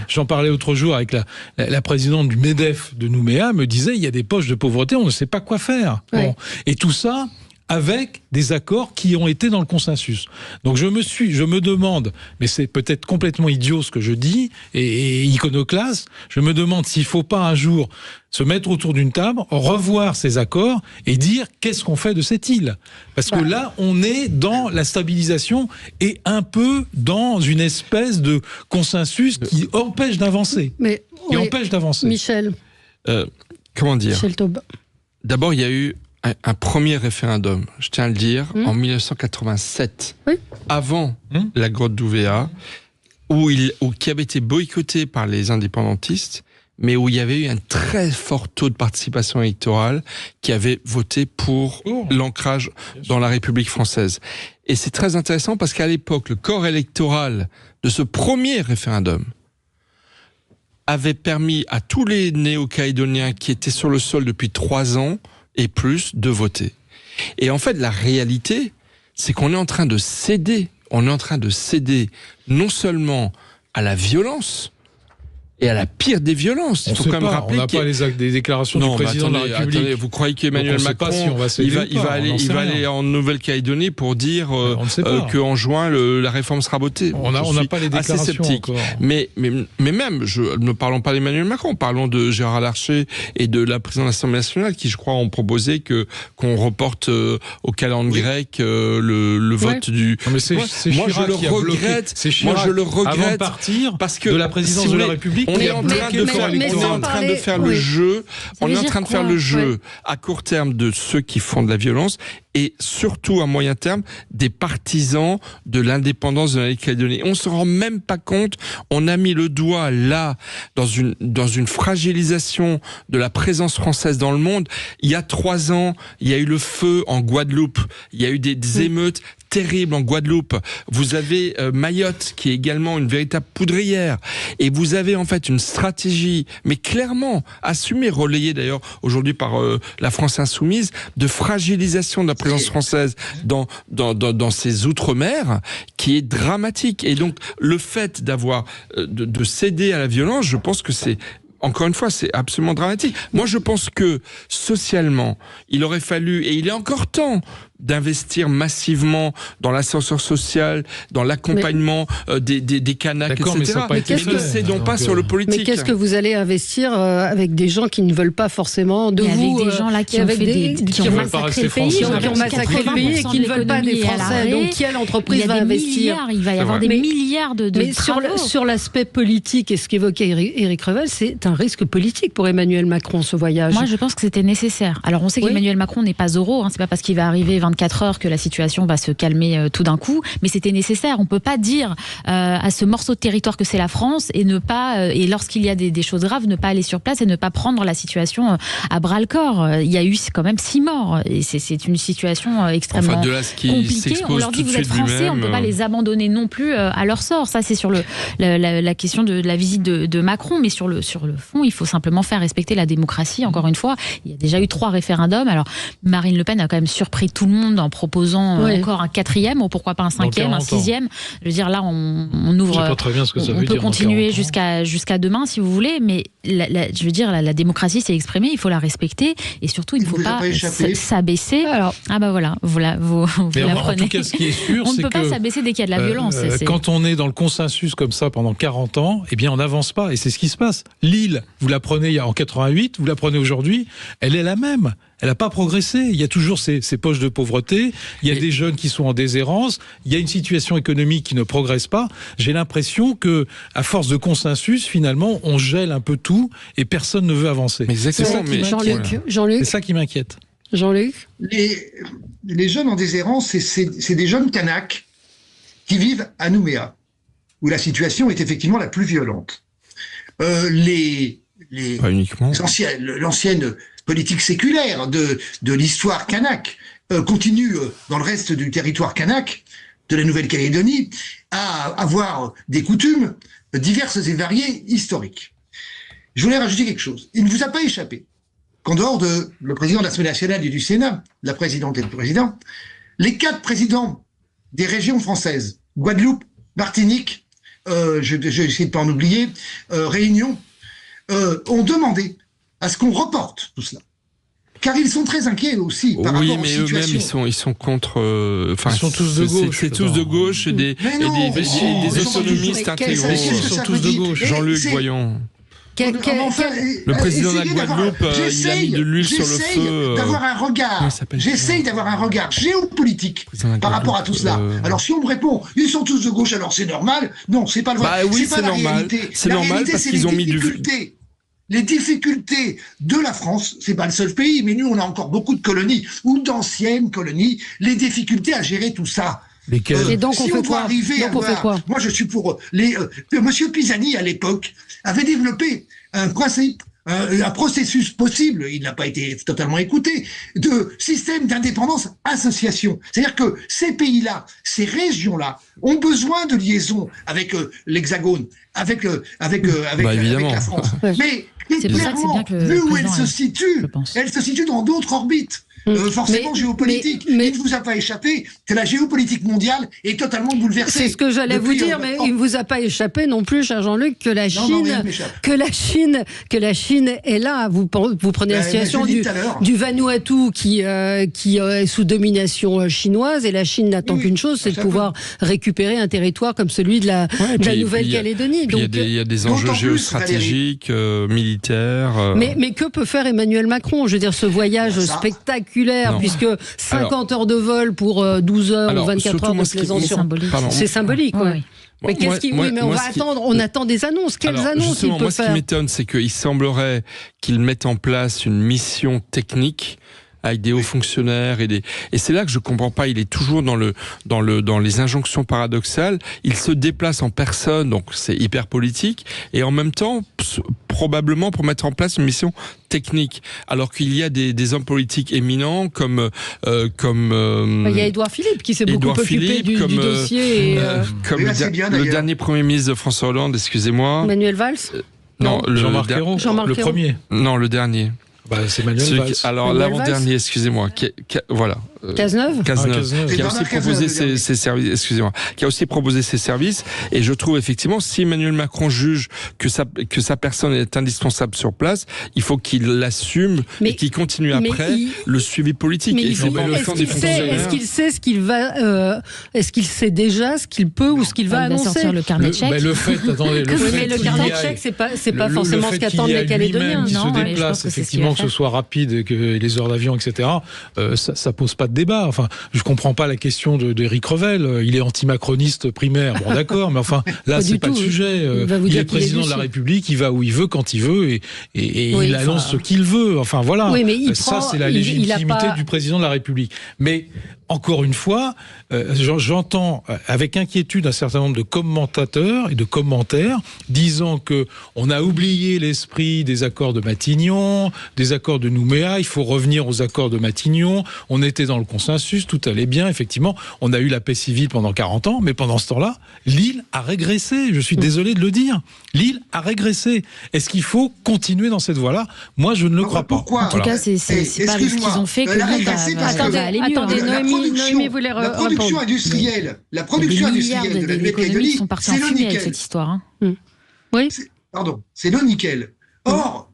J'en parlais l'autre jour avec la présidente du MEDEF de Nouméa, me disait, il y a des poches de pauvreté, on ne sait pas quoi faire. Ouais. Bon. Et tout ça avec des accords qui ont été dans le consensus. Donc je me demande, mais c'est peut-être complètement idiot ce que je dis, et iconoclaste, je me demande s'il ne faut pas un jour se mettre autour d'une table, revoir ces accords et dire qu'est-ce qu'on fait de cette île. Parce que là, on est dans la stabilisation et un peu dans une espèce de consensus qui empêche d'avancer. Empêche d'avancer. Michel. Comment dire ? Michel Taube. D'abord, il y a eu un premier référendum, je tiens à le dire, en 1987, avant la grotte d'Ouvéa, qui avait été boycotté par les indépendantistes, mais où il y avait eu un très fort taux de participation électorale qui avait voté pour l'ancrage dans la République française. Et c'est très intéressant parce qu'à l'époque, le corps électoral de ce premier référendum avait permis à tous les néo-calédoniens qui étaient sur le sol depuis 3 ans et plus de voter. Et en fait, la réalité, c'est qu'on est en train de céder. On est en train de céder non seulement à la violence, et à la pire des violences. Il faut quand même rappeler on n'a pas les déclarations du président de la République. Attendez, vous croyez qu'Emmanuel Macron, il va aller en Nouvelle-Calédonie pour dire qu'en juin, la réforme sera votée. On n'a pas les déclarations encore. Mais même, ne parlons pas d'Emmanuel Macron, parlons de Gérard Larcher et de la présidente de l'Assemblée nationale qui, je crois, ont proposé qu'on reporte au calendrier grec le vote du... Non, mais c'est Chirac qui a bloqué. C'est Chirac avant de partir parce que de la présidence de la République. On est en train de faire le jeu. On est en train de faire le jeu à court terme de ceux qui font de la violence et surtout à moyen terme des partisans de l'indépendance de la Nouvelle-Calédonie. On se rend même pas compte. On a mis le doigt là dans une fragilisation de la présence française dans le monde. Il y a 3 ans, il y a eu le feu en Guadeloupe. Il y a eu des émeutes terrible en Guadeloupe. Vous avez Mayotte, qui est également une véritable poudrière. Et vous avez en fait une stratégie, mais clairement assumée, relayée d'ailleurs aujourd'hui par la France Insoumise, de fragilisation de la présence française dans ces outre-mer, qui est dramatique. Et donc, le fait d'avoir de céder à la violence, je pense que c'est... Encore une fois, c'est absolument dramatique. Moi, je pense que socialement, il aurait fallu, et il est encore temps, d'investir massivement dans l'ascenseur social, dans l'accompagnement des Kanaks, etc. Mais ne cédons pas sur le politique. Mais qu'est-ce que vous allez investir avec des gens qui ne veulent pas forcément de vous, avec des gens là qui ont massacré le pays, et qui ne veulent pas des Français. Donc quelle entreprise va investir? Il va y avoir des milliards de travaux. Mais sur l'aspect politique, et ce qu'évoquait Éric Revel, c'est un risque politique pour Emmanuel Macron, ce voyage. Moi, je pense que c'était nécessaire. Alors, on sait qu'Emmanuel Macron n'est pas euro. C'est pas parce qu'il va arriver 24 heures que la situation va se calmer tout d'un coup, mais c'était nécessaire. On peut pas dire à ce morceau de territoire que c'est la France et ne pas, et lorsqu'il y a des choses graves, ne pas aller sur place et ne pas prendre la situation à bras-le-corps. Il y a eu quand même 6 morts et c'est une situation extrêmement compliquée. On leur dit vous êtes français, on ne peut pas les abandonner non plus à leur sort. Ça, c'est sur la question de la visite de Macron, mais sur le fond, il faut simplement faire respecter la démocratie. Encore une fois, il y a déjà eu 3 référendums. Alors, Marine Le Pen a quand même surpris tout le monde en proposant encore un 4e, ou pourquoi pas un 5e, un 6e. Je veux dire, là, on ouvre... Je sais pas très bien ce que ça veut on dire. peut continuer jusqu'à demain, si vous voulez, mais je veux dire, la démocratie s'est exprimée, il faut la respecter, et surtout, il ne faut pas s'abaisser. Alors, voilà, vous l'apprenez. En tout cas, ce qui est sûr, on ne peut pas s'abaisser dès qu'il y a de la violence. Quand on est dans le consensus comme ça pendant 40 ans, eh bien, on n'avance pas, et c'est ce qui se passe. L'île, vous la prenez en 88, vous la prenez aujourd'hui, elle est la même. Elle n'a pas progressé. Il y a toujours ces poches de pauvreté. Il y a des jeunes qui sont en déshérence. Il y a une situation économique qui ne progresse pas. J'ai l'impression que, à force de consensus, finalement, on gèle un peu tout et personne ne veut avancer. Mais exactement. Jean-Luc. C'est ça qui m'inquiète. Jean-Luc. Les jeunes en déshérence, c'est des jeunes Kanaks qui vivent à Nouméa, où la situation est effectivement la plus violente. L'ancienne politique séculaire de l'histoire kanak continue dans le reste du territoire kanak de la Nouvelle-Calédonie à avoir des coutumes diverses et variées historiques. Je voulais rajouter quelque chose. Il ne vous a pas échappé qu'en dehors de le président de l'Assemblée nationale et du Sénat, la présidente et le président, les 4 présidents des régions françaises, Guadeloupe, Martinique, je vais essayer de ne pas en oublier, Réunion, ont demandé à ce qu'on reporte tout cela. Car ils sont très inquiets aussi par rapport aux situations. Oui, mais eux-mêmes, ils sont contre... ils sont tous de gauche. C'est tous de gauche et des autonomistes intégraux. Ils sont tous de gauche. Jean-Luc, voyons. Le président de la Guadeloupe, il a mis de l'huile sur le feu. J'essaye d'avoir un regard géopolitique par rapport à tout cela. Alors si on me répond, ils sont tous de gauche, alors c'est normal. Non, c'est pas le vrai. Bah oui, c'est normal. C'est normal parce qu'ils ont mis du... Les difficultés de la France, c'est pas le seul pays, mais nous, on a encore beaucoup de colonies ou d'anciennes colonies, les difficultés à gérer tout ça. Et donc, si on doit arriver à voir, moi, je suis pour Monsieur Pisani, à l'époque, avait développé un principe, un processus possible, il n'a pas été totalement écouté, de système d'indépendance association. C'est-à-dire que ces pays-là, ces régions-là, ont besoin de liaison avec l'Hexagone, avec la France. Mais clairement, vu où elle se situe dans d'autres orbites. Forcément géopolitique. Mais il ne vous a pas échappé que la géopolitique mondiale est totalement bouleversée. C'est ce que j'allais vous dire, mais il ne vous a pas échappé non plus, cher Jean-Luc, que la Chine est là. Vous prenez la situation du Vanuatu qui est sous domination chinoise, et la Chine n'attend qu'une chose, c'est de pouvoir récupérer un territoire comme celui de la Nouvelle-Calédonie. Il y a des enjeux géostratégiques, militaires. Mais que peut faire Emmanuel Macron? Je veux dire, ce voyage spectaculaire, puisque 50 heures de vol pour 12 heures ou 24 heures de plaisance sur... C'est symbolique, ouais. Mais mais on va attendre, on attend des annonces. Quelles annonces il peut faire? Ce qui m'étonne, c'est qu'il semblerait qu'il mette en place une mission technique avec des hauts fonctionnaires et c'est là que je comprends pas. Il est toujours dans les injonctions paradoxales. Il se déplace en personne, donc c'est hyper politique, et en même temps, probablement pour mettre en place une mission technique. Alors qu'il y a des hommes politiques éminents comme il y a Édouard Philippe qui s'est beaucoup occupé du dossier. Comme le dernier Premier ministre de François Hollande, excusez-moi. Manuel Valls. Non, Jean-Marc Ayrault. Le premier. Non, le dernier. C'est Manuel Valls. Alors l'avant-dernier, excusez-moi. Voilà. Cazeneuve, qui a aussi proposé ses services. Excusez-moi. Qui a aussi proposé ses services. Et je trouve effectivement, si Emmanuel Macron juge que sa personne est indispensable sur place, il faut qu'il l'assume et qu'il continue après le suivi politique. Est-ce qu'il sait ce qu'il va est-ce qu'il sait déjà ce qu'il peut ou ce qu'il va annoncer? Sortir le carnet de chèques. Le carnet de chèques, c'est pas forcément ce qu'attendent les Calédoniens. Il se déplace, effectivement, que ce soit rapide, que les heures d'avion, etc. Ça pose pas de débat. Enfin, je comprends pas la question d'Éric Revel. Il est anti-macroniste primaire. Bon, d'accord, mais enfin, là, c'est pas le sujet. Il est président de la République, il va où il veut, quand il veut, et il annonce ce qu'il veut. Enfin, voilà. Oui, mais ça, c'est la légitimité du président de la République. Mais, encore une fois, j'entends avec inquiétude un certain nombre de commentateurs et de commentaires disant que on a oublié l'esprit des accords de Matignon, des accords de Nouméa, il faut revenir aux accords de Matignon, on était dans le consensus, tout allait bien, effectivement, on a eu la paix civile pendant 40 ans, mais pendant ce temps-là, l'île a régressé, je suis désolé de le dire, l'île a régressé. Est-ce qu'il faut continuer dans cette voie-là? Moi, je ne le crois pas. Pourquoi? En tout cas, c'est pas ce qu'ils ont fait que l'île va aller mieux. Attendez, Noémie voulait la production industrielle de la Nouvelle-Calédonie, c'est le nickel. Cette histoire. Oui. C'est le nickel. Or,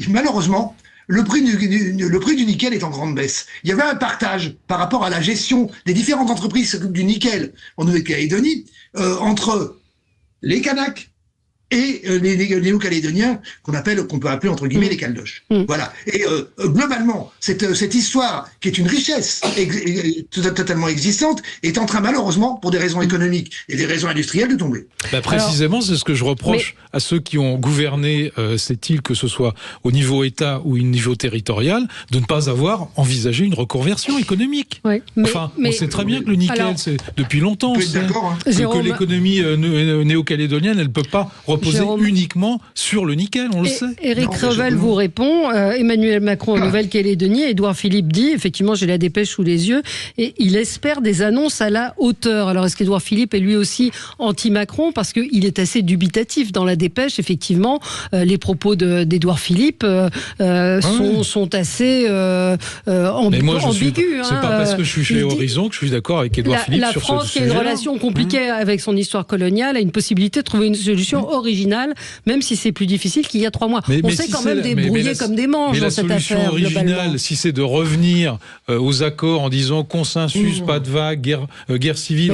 malheureusement, le prix du nickel est en grande baisse. Il y avait un partage par rapport à la gestion des différentes entreprises qui s'occupent du nickel en Nouvelle-Calédonie entre les Kanaks et les Néo-Calédoniens qu'on peut appeler entre guillemets les Caldoches. Voilà. Et globalement, cette histoire, qui est une richesse totalement existante, est en train malheureusement, pour des raisons économiques et des raisons industrielles, de tomber. Précisément, c'est ce que je reproche à ceux qui ont gouverné cette île, que ce soit au niveau État ou au niveau territorial, de ne pas avoir envisagé une reconversion économique. On sait très bien que le nickel, c'est depuis longtemps, que l'économie néo-calédonienne, elle ne peut pas reposer uniquement sur le nickel, on le sait. Éric Revel vous répond, Emmanuel Macron en Nouvelle-Calédonie, Édouard Philippe dit, effectivement j'ai la dépêche sous les yeux, et il espère des annonces à la hauteur. Alors est-ce qu'Édouard Philippe est lui aussi anti-Macron? Parce qu'il est assez dubitatif dans la dépêche, effectivement, les propos d'Édouard Philippe sont assez ambigus. C'est pas parce que je suis chez Horizon que je suis d'accord avec Édouard Philippe sur ce sujet. La France, qui a une relation compliquée avec son histoire coloniale, a une possibilité de trouver une solution originale, même si c'est plus difficile qu'il y a 3 mois. On s'est quand même débrouillé comme des manches dans cette affaire. La solution originale, si c'est de revenir aux accords en disant consensus, pas de vague, guerre civile,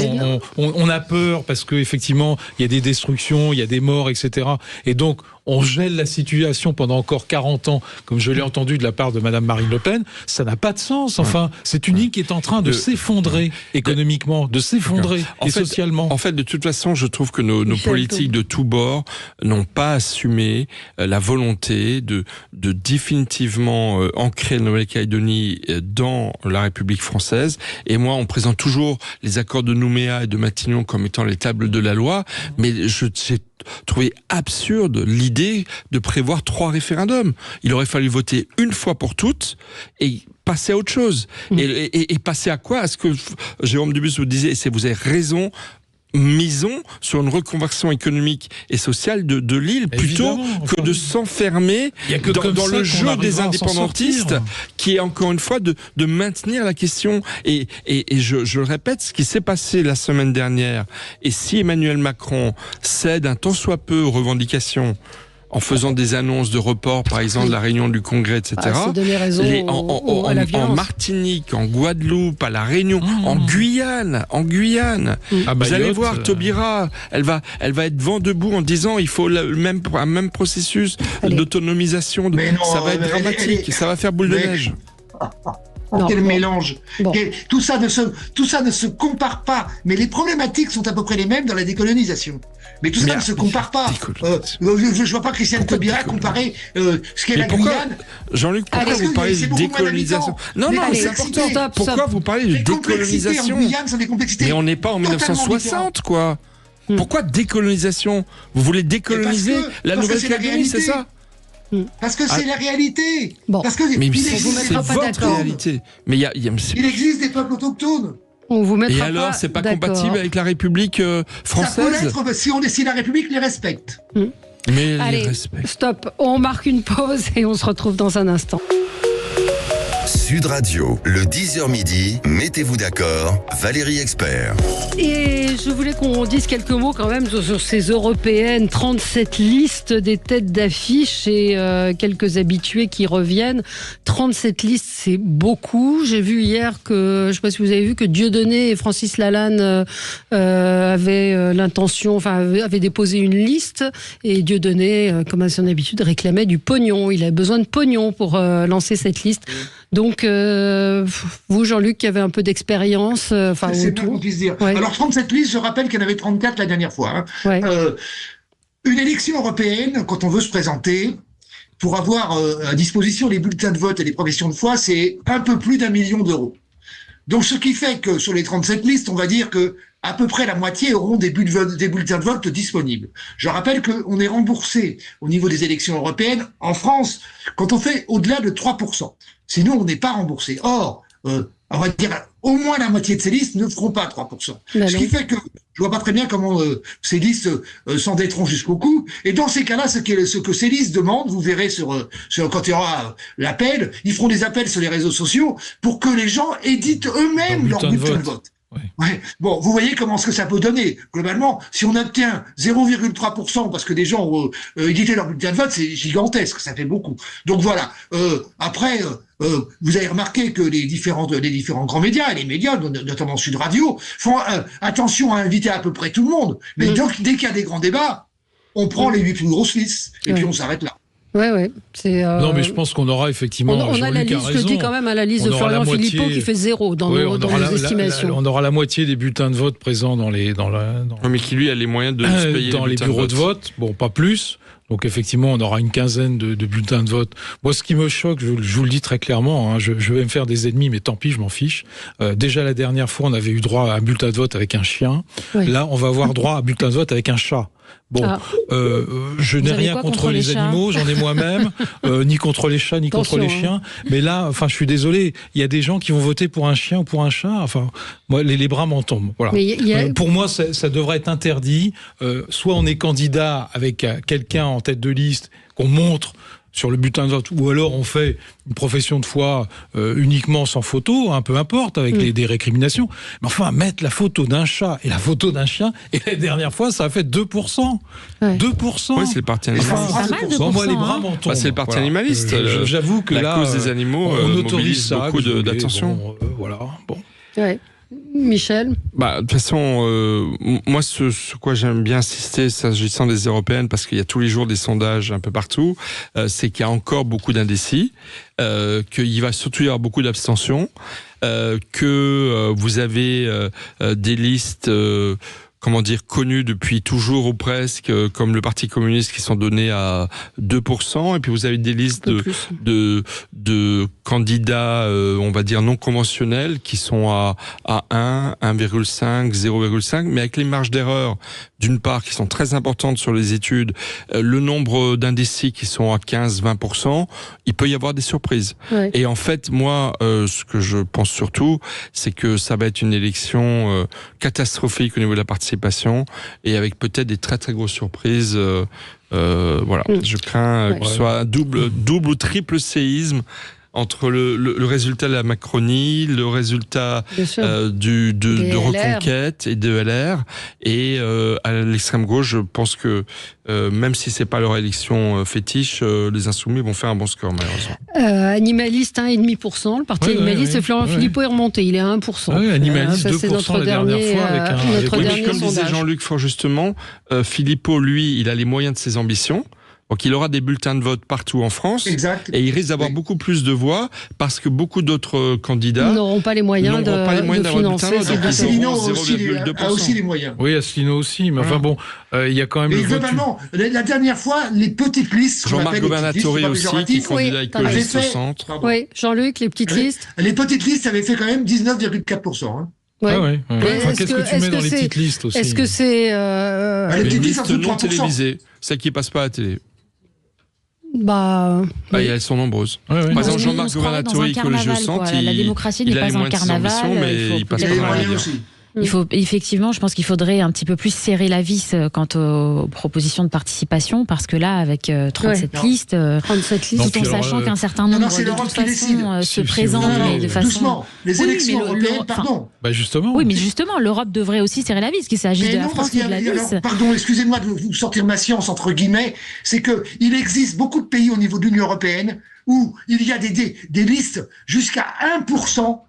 on a peur parce qu'effectivement, il y a des destructions, il y a des morts, etc. Et donc, on gèle la situation pendant encore 40 ans, comme je l'ai entendu de la part de Madame Marine Le Pen, ça n'a pas de sens. Enfin, c'est une île qui est en train de s'effondrer économiquement, de s'effondrer socialement. En fait, de toute façon, je trouve que nos politiques de tous bords n'ont pas assumé la volonté de définitivement ancrer la Nouvelle-Calédonie dans la République française. Et moi, on présente toujours les accords de Nouméa et de Matignon comme étant les tables de la loi, mais j'ai trouvé absurde l'idée de prévoir 3 référendums. Il aurait fallu voter une fois pour toutes et passer à autre chose. Et passer à quoi? À ce que Jérôme Dubus vous disait, et vous avez raison, misons sur une reconversion économique et sociale de l'île plutôt que de s'enfermer dans le jeu des indépendantistes qui est encore une fois de maintenir la question. Et je le répète, ce qui s'est passé la semaine dernière, et si Emmanuel Macron cède un tant soit peu aux revendications en faisant des annonces de report, par exemple, de la réunion du Congrès, etc. En Martinique, en Guadeloupe, à La Réunion, en Guyane. Vous allez voir, Taubira, elle va être vent debout en disant il faut un même processus d'autonomisation. Ça va être dramatique, ça va faire boule de neige. Quel mélange. Tout ça ne se compare pas. Mais les problématiques sont à peu près les mêmes dans la décolonisation. Mais tout ça ne se compare pas. Je vois pas Christiane Taubira comparer ce qu'est la Guyane. Jean-Luc, pourquoi vous parlez de décolonisation? Non, c'est important. Pourquoi vous parlez de décolonisation? En Guyane sont des complexités. Mais on n'est pas en 1960, quoi. Pourquoi décolonisation? Vous voulez décoloniser la Nouvelle-Calédonie, c'est ça? Parce que c'est la réalité. Parce que mais c'est votre réalité. Mais il existe des peuples autochtones. On vous mettra et alors, c'est pas compatible avec la République française? Ça peut l'être si la République les respecte. Mais allez, les respecte. Stop. On marque une pause et on se retrouve dans un instant. Sud Radio, le 10h midi, mettez-vous d'accord, Valérie Expert. Et je voulais qu'on dise quelques mots quand même sur ces européennes, 37 listes des têtes d'affiche et quelques habitués qui reviennent. 37 listes, c'est beaucoup. J'ai vu hier que, je ne sais pas si vous avez vu, que Dieudonné et Francis Lalanne avaient avaient déposé une liste et Dieudonné, comme à son habitude, réclamait du pognon. Il avait besoin de pognon pour lancer cette liste. Donc, vous, Jean-Luc, qui avez un peu d'expérience, c'est bien qu'on puisse dire. Ouais. Alors, 37 listes, je rappelle qu'il y en avait 34 la dernière fois. Une élection européenne, quand on veut se présenter, pour avoir à disposition les bulletins de vote et les professions de foi, c'est un peu plus d'1 million d'euros. Donc, ce qui fait que sur les 37 listes, on va dire que à peu près la moitié auront des bulletins de vote disponibles. Je rappelle qu'on est remboursé au niveau des élections européennes en France quand on fait au-delà de 3%. Sinon, on n'est pas remboursé. Or, on va dire au moins la moitié de ces listes ne feront pas 3%. Ce qui fait que je vois pas très bien comment ces listes s'endetteront jusqu'au cou. Et dans ces cas-là, ce que ces listes demandent, vous verrez quand il y aura l'appel, ils feront des appels sur les réseaux sociaux pour que les gens éditent eux-mêmes leur bulletin de vote. Ouais. Bon, vous voyez comment ce que ça peut donner. Globalement, si on obtient 0,3% parce que des gens ont édité leur bulletin de vote, c'est gigantesque, ça fait beaucoup. Donc voilà. Après, vous avez remarqué que les différents grands médias, et les médias, notamment Sud Radio, font attention à inviter à peu près tout le monde. Mais donc, dès qu'il y a des grands débats, on prend les 8 plus grosses listes, et puis on s'arrête là. Ouais. Non, mais je pense qu'on aura effectivement. On a la liste, je dis quand même, à la liste de Florian Philippot qui fait 0 dans nos estimations. On aura la moitié des bulletins de vote présents mais qui lui a les moyens de se payer dans les bureaux de vote. Bon, pas plus. Donc effectivement, on aura une quinzaine de bulletins de vote. Moi, ce qui me choque, je vous le dis très clairement, hein, je vais me faire des ennemis, mais tant pis, je m'en fiche. Déjà la dernière fois, on avait eu droit à un bulletin de vote avec un chien. Oui. Là, on va avoir droit à un bulletin de vote avec un chat. Bon, je n'ai rien contre les animaux, j'en ai moi-même, ni contre les chats, ni contre les chiens. Mais là, enfin, je suis désolé, il y a des gens qui vont voter pour un chien ou pour un chat. Enfin, moi, les bras m'en tombent. Voilà. Pour moi, ça devrait être interdit. Soit on est candidat avec quelqu'un en tête de liste qu'on montre sur le bulletin de vote, ou alors on fait une profession de foi uniquement sans photo, peu importe, avec des récriminations. Mais enfin, mettre la photo d'un chat et la photo d'un chien, et la dernière fois, ça a fait 2%. 2%. Oui, c'est le parti animaliste. Moi, les bras m'en tombent. C'est le parti animaliste. J'avoue que la cause des animaux on autorise ça, beaucoup d'attention. Voilà, bon. Ouais. Michel ? De toute façon, moi, ce quoi j'aime bien insister, s'agissant des européennes, parce qu'il y a tous les jours des sondages un peu partout, c'est qu'il y a encore beaucoup d'indécis, qu'il va surtout y avoir beaucoup d'abstention, que vous avez des listes... connues depuis toujours ou presque, comme le Parti communiste, qui sont donnés à 2%, et puis vous avez des listes de candidats, on va dire non conventionnels, qui sont à 1, 1,5, 0,5, mais avec les marges d'erreur, d'une part, qui sont très importantes sur les études, le nombre d'indécis qui sont à 15, 20%, il peut y avoir des surprises. Ouais. Et en fait, moi, ce que je pense surtout, c'est que ça va être une élection catastrophique au niveau de la participation, et avec peut-être des très très grosses surprises. Voilà, je crains que ce soit un double ou triple séisme entre le résultat de la Macronie, le résultat de Reconquête et de LR, et à l'extrême gauche, je pense que même si c'est pas leur élection fétiche, les Insoumis vont faire un bon score, malheureusement. Animaliste 1,5%, le parti animaliste, Florian Philippot est remonté, il est à 1%. Oui, animaliste 2% c'est notre la dernière fois avec notre dernier comme sondage. Disait Jean-Luc fort justement, Philippot, lui, il a les moyens de ses ambitions. Donc il aura des bulletins de vote partout en France. Exact. Et il risque d'avoir beaucoup plus de voix parce que beaucoup d'autres candidats n'auront pas les moyens de financer. Asselineau a aussi les moyens. Oui, Asselineau aussi, mais enfin bon, il y a quand même... Mais globalement, la dernière fois, les petites listes... Jean-Marc Gobernatori aussi, qui est candidat écologiste au centre. Oui, Jean-Luc, les petites listes. Les petites listes avaient fait quand même 19,4%. Ouais. Qu'est-ce que tu mets dans les petites listes aussi ? Est-ce que c'est... les petites listes non télévisées, celles qui passent pas à la télé. Elles sont nombreuses. Par exemple, Jean-Marc Gobernatori, écologiste au centre, la démocratie n'est pas un carnaval, mais il passe pas dans la aussi. Effectivement, je pense qu'il faudrait un petit peu plus serrer la vis quant aux propositions de participation, parce que là, avec 37 listes, tout en sachant qu'un certain nombre de toute façon se présentent, mais de façon... Doucement, les élections européennes, pardon. Justement. Oui, mais justement, l'Europe devrait aussi serrer la vis, qu'il s'agisse de la France ou de la Suisse. Pardon, excusez-moi de vous sortir ma science, entre guillemets, c'est qu'il existe beaucoup de pays au niveau de l'Union européenne où il y a des listes jusqu'à 1%.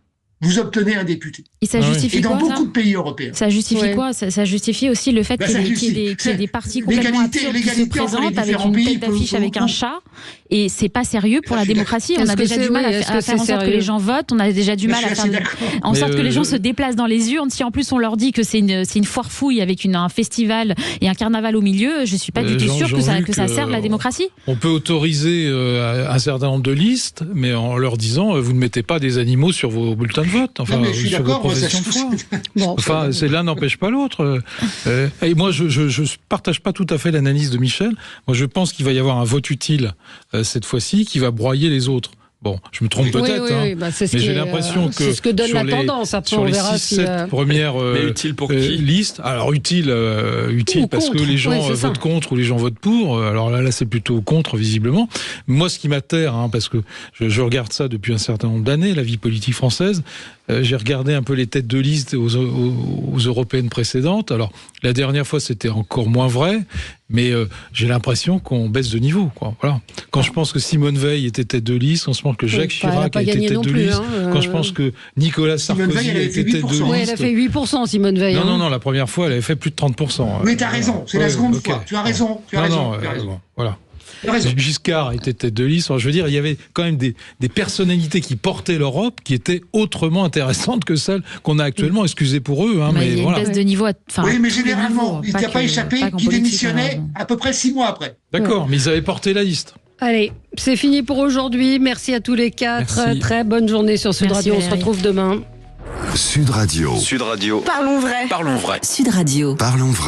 Vous obtenez un député. Et ça justifie quoi, beaucoup de pays européens. Ça justifie quoi ? Ça justifie aussi le fait qu'il y ait des partis complètement absurdes qui se présentent avec une tête d'affiche avec un chat. Et c'est pas sérieux pour la démocratie. On a déjà du mal à faire en sorte que les gens votent. On a déjà du mal à faire en sorte que les gens se déplacent dans les urnes. Si en plus on leur dit que c'est une foire fouille avec un festival et un carnaval au milieu, je suis pas du tout sûre que ça serve la démocratie. On peut autoriser un certain nombre de listes, mais en leur disant vous ne mettez pas des animaux sur vos bulletins de vote. Enfin, je suis d'accord. Enfin, l'un n'empêche pas l'autre. Et moi, je partage pas tout à fait l'analyse de Michel. Moi, je pense qu'il va y avoir un vote utile cette fois-ci qui va broyer les autres. Bon, je me trompe peut-être, mais j'ai l'impression que c'est ce que donne la tendance. Après, sur les 6-7 premières utile pour qui listes, alors utile parce que les gens votent contre ou les gens votent pour. Alors là, c'est plutôt contre, visiblement. Moi, ce qui m'atterre, parce que je regarde ça depuis un certain nombre d'années, la vie politique française, j'ai regardé un peu les têtes de liste aux européennes précédentes. Alors, la dernière fois, c'était encore moins vrai. Mais j'ai l'impression qu'on baisse de niveau, quoi. Voilà. Quand je pense que Simone Veil était tête de liste, quand je pense que Jacques Chirac a été tête de liste, quand je pense que Nicolas Sarkozy était tête de liste. Oui, elle a fait 8%, Simone Veil. Non, la première fois, elle avait fait plus de 30%. Mais t'as raison, c'est la seconde fois. Tu as raison. Voilà. Giscard était tête de liste. Je veux dire, il y avait quand même des personnalités qui portaient l'Europe qui étaient autrement intéressantes que celles qu'on a actuellement. Excusez pour eux, hein, mais il y a voilà. une baisse de niveau. Oui, mais généralement, il ne t'a pas échappé qui démissionnait à peu près 6 mois après. D'accord, mais ils avaient porté la liste. Allez, c'est fini pour aujourd'hui. Merci à tous les 4. Merci. Très bonne journée sur Sud Radio. On se retrouve demain. Sud Radio. Sud Radio. Parlons vrai. Parlons vrai. Sud Radio. Parlons vrai.